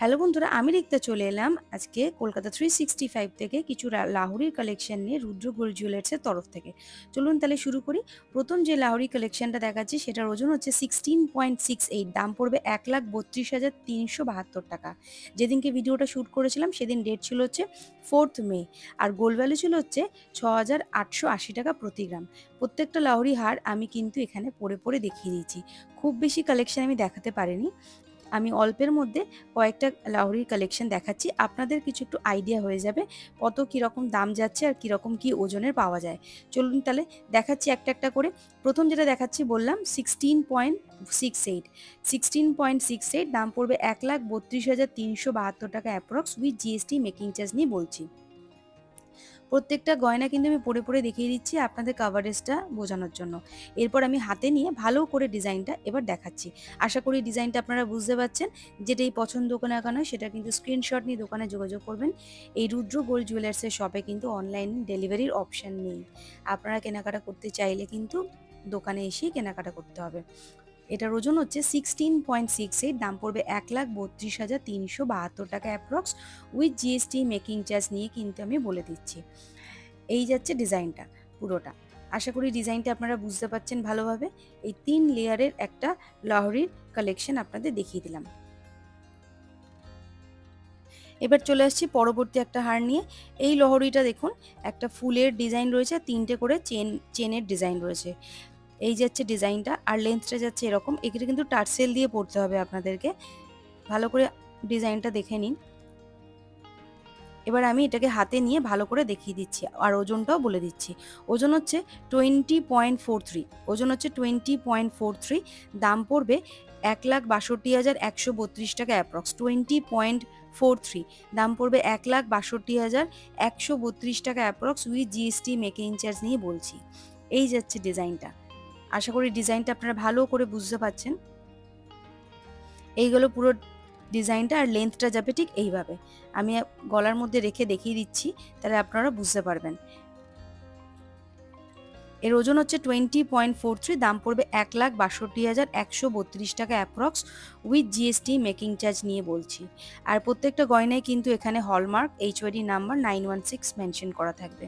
Hello বন্ধুরা, আমি রিক্তা চলে এলাম আজকে কলকাতা 365 থেকে কিছু লাহোরির কালেকশন নিয়ে রুদ্র গোল্ড জুয়েলার্সের তরফ থেকে। চলুন তাহলে শুরু করি। প্রথম যে লাহোরি কালেকশনটা দেখাচ্ছি সেটার ওজন হচ্ছে 16.68, দাম পড়বে 1,32,372 টাকা। যেদিনকে ভিডিওটা শ্যুট করেছিলাম সেদিন ডেট ছিল হচ্ছে 4th মে, আর গোল্ড ভ্যালু ছিল হচ্ছে 6,880 টাকা প্রতি গ্রাম। প্রত্যেকটা লাহোরি হার আমি কিন্তু এখানে পরে পরে দেখিয়ে দিয়েছি। খুব বেশি কালেকশন আমি দেখাতে পারিনি, আমি অল্পের মধ্যে কয়েকটা লাহোরির কালেকশন দেখাচ্ছি, আপনাদের কিছু একটু আইডিয়া হয়ে যাবে কত কীরকম দাম যাচ্ছে আর কীরকম কী ওজনের পাওয়া যায়। চলুন তাহলে দেখাচ্ছি একটা একটা করে। প্রথম যেটা দেখাচ্ছি বললাম 16.68, দাম পড়বে 1,32,372 টাকা approx, with GST making charge নিয়ে বলছি। প্রত্যেকটা গয়না কিন্তু আমি পরে পরে দেখিয়ে দিচ্ছি আপনাদের কাভারেজটা বোঝানোর জন্য। এরপর আমি হাতে নিয়ে ভালো করে ডিজাইনটা এবার দেখাচ্ছি। আশা করি ডিজাইনটা আপনারা বুঝতে পারছেন। যেটাই পছন্দ না কেন সেটা কিন্তু স্ক্রিনশট নিয়ে দোকানে যোগাযোগ করবেন। এই রুদ্র গোল্ড জুয়েলার্সের শপে কিন্তু অনলাইন ডেলিভারির অপশান নেই। আপনারা কেনাকাটা করতে চাইলে কিন্তু দোকানে এসেই কেনাকাটা করতে হবে। এটার ওজন হচ্ছে 16.68, দাম পড়বে 1,32,372 টাকা approx, with GST making charge নিয়ে কিন্তু আমি বলে দিচ্ছি। এই যাচ্ছে ডিজাইনটা পুরোটা। আশা করি ডিজাইনটা আপনারা বুঝতে পারছেন ভালোভাবে। এই 3 লেয়ারের একটা লাহোরির কালেকশন আপনাদের দেখিয়ে দিলাম। এবার চলে আসছি পরবর্তী একটা হার নিয়ে। এই লহরিটা দেখুন, একটা ফুলের ডিজাইন রয়েছে, 3টে করে চেনের ডিজাইন রয়েছে। এই যাচ্ছে ডিজাইনটা, আর লেন্থটা যাচ্ছে এরকম। এগুলো কিন্তু টার্সেল দিয়ে পড়তে হবে আপনাদেরকে। ভালো করে ডিজাইনটা দেখে নিন। এবার আমি এটাকে হাতে নিয়ে ভালো করে দেখিয়ে দিচ্ছি, আর ওজনটাও বলে দিচ্ছি। ওজন হচ্ছে 20.43, ওজন হচ্ছে 20.43, দাম পড়বে 1,62,132 টাকা অ্যাপ্রক্স। 20.43, দাম পড়বে 1,62,132 টাকা approx, with GST making charge নিয়ে বলছি। এই যাচ্ছে ডিজাইনটা। আশা করি ডিজাইনটা আপনারা ভালো করে বুঝতে পারছেন। এইগুলো পুরো ডিজাইনটা, আর লেন্থটা যাবে ঠিক এইভাবে। আমি গলার মধ্যে রেখে দেখিয়ে দিচ্ছি, তাহলে আপনারা বুঝতে পারবেন। এর ওজন হচ্ছে 20.43, দাম পড়বে 1,62,132 টাকা approx, with GST making charge নিয়ে বলছি। আর প্রত্যেকটা গয়নায় কিন্তু এখানে হলমার্ক এইচওয়াইডি নাম্বার 916 মেনশন করা থাকবে।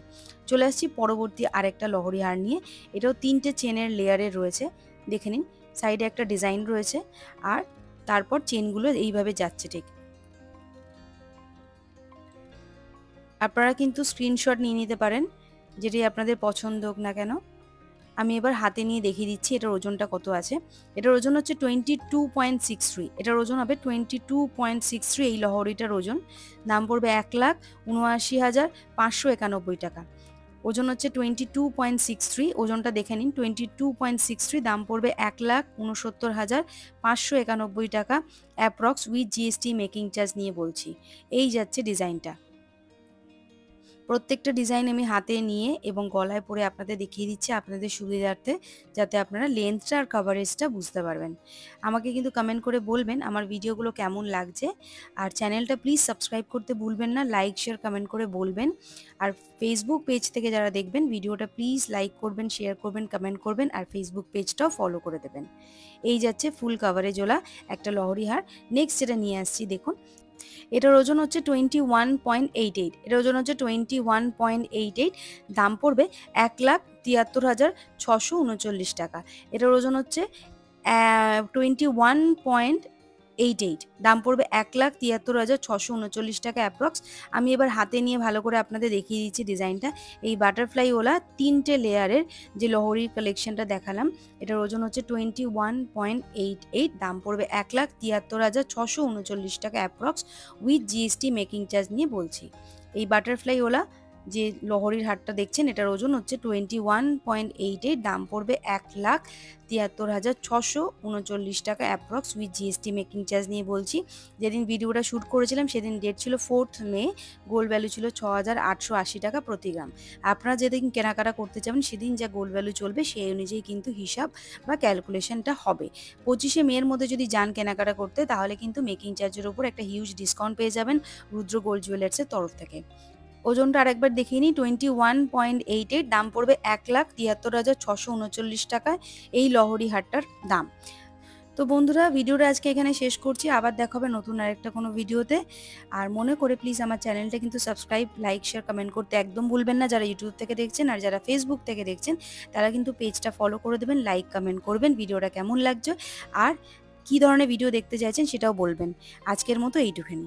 চলে আসছি পরবর্তী আরেকটা লহরি হার নিয়ে। এটাও 3টে চেনের লেয়ারের রয়েছে, দেখে নিন। সাইডে একটা ডিজাইন রয়েছে, আর তারপর চেনগুলো এইভাবে যাচ্ছে ঠিক। আপনারা কিন্তু স্ক্রিনশট নিয়ে নিতে পারেন, যেটি আপনাদের পছন্দ হোক না কেন। আমি এবার হাতে নিয়ে দেখিয়ে দিচ্ছি এটার ওজনটা কত আছে। এটার ওজন হচ্ছে 22.63, এটার ওজন হবে 22.63, এই লহরিটার ওজন। দাম পড়বে 1,79,591 টাকা। ওজন হচ্ছে 22.63, ওজনটা দেখে নিন। 22.63, দাম পড়বে 1,69,591 টাকা approx, with GST making charge নিয়ে বলছি। এই যাচ্ছে ডিজাইনটা। প্রত্যেকটা ডিজাইন আমি হাতে নিয়ে এবং গলায় পরে আপনাদের দেখিয়ে দিচ্ছি আপনাদের সুবিধার্থে, যাতে আপনারা লেন্থটা আর কভারেজটা বুঝতে পারবেন। আমাকে কিন্তু কমেন্ট করে বলবেন আমার ভিডিওগুলো কেমন লাগছে, আর চ্যানেলটা প্লিজ সাবস্ক্রাইব করতে ভুলবেন না। লাইক শেয়ার কমেন্ট করে বলবেন। আর ফেসবুক পেজ থেকে যারা দেখবেন ভিডিওটা প্লিজ লাইক করবেন, শেয়ার করবেন, কমেন্ট করবেন, আর ফেসবুক পেজটাও ফলো করে দেবেন। এই যাচ্ছে ফুল কভারেজওয়ালা একটা লহরি হার। নেক্সট যেটা নিয়ে আসছি দেখুন, এটার ওজন হচ্ছে 21.88, এটার ওজন হচ্ছে 21.88, দাম পড়বে 1,73,639 টাকা। এটার ওজন হচ্ছে 21.88, দাম পড়বে 1,73,639 টাকা অ্যাপ্রক্স। আমি এবার হাতে নিয়ে ভালো করে আপনাদের দেখিয়ে দিচ্ছি ডিজাইনটা। এই বাটারফ্লাইওয়ালা 3টে লেয়ারের যে লহরির কালেকশনটা দেখালাম, এটার ওজন হচ্ছে 21.88, দাম পড়বে 1,73,639 টাকা approx, with GST making charge নিয়ে বলছি। এই বাটারফ্লাইওয়ালা যে লহরির হারটা দেখছেন এটার ওজন হচ্ছে 21.88, দাম পড়বে 1,73,639 টাকা approx, with GST making charge নিয়ে বলছি। যেদিন ভিডিওটা শ্যুট করেছিলাম সেদিন ডেট ছিল 4th মে, গোল্ড ভ্যালু ছিল 6,880 টাকা প্রতি গ্রাম। আপনারা যেদিন কেনাকাটা করতে যাবেন সেদিন যা গোল্ড ভ্যালু চলবে সেই অনুযায়ী কিন্তু হিসাব বা ক্যালকুলেশনটা হবে। 25শে মের মধ্যে যদি যান কেনাকাটা করতে, তাহলে কিন্তু মেকিং চার্জের উপর একটা হিউজ ডিসকাউন্ট পেয়ে যাবেন রুদ্র গোল্ড জুয়েলার্সের তরফ থেকে। ওজনটা আরেকবার দেখিয়ে নিই। 21.88, দাম পড়বে 1,73,639 টাকায় এই লহরি হারটার দাম। তো বন্ধুরা, ভিডিওটা আজকে এখানে শেষ করছি। আবার দেখা হবে নতুন আরেকটা কোনো ভিডিওতে। আর মনে করে প্লিজ আমার চ্যানেলটা কিন্তু সাবস্ক্রাইব, লাইক, শেয়ার, কমেন্ট করতে একদম ভুলবেন না। যারা ইউটিউব থেকে দেখছেন আর যারা ফেসবুক থেকে দেখছেন তারা কিন্তু পেজটা ফলো করে দেবেন, লাইক, কমেন্ট করবেন, ভিডিওটা কেমন লাগছে আর কী ধরনের ভিডিও দেখতে চাইছেন সেটাও বলবেন। আজকের মতো এইটুখানি।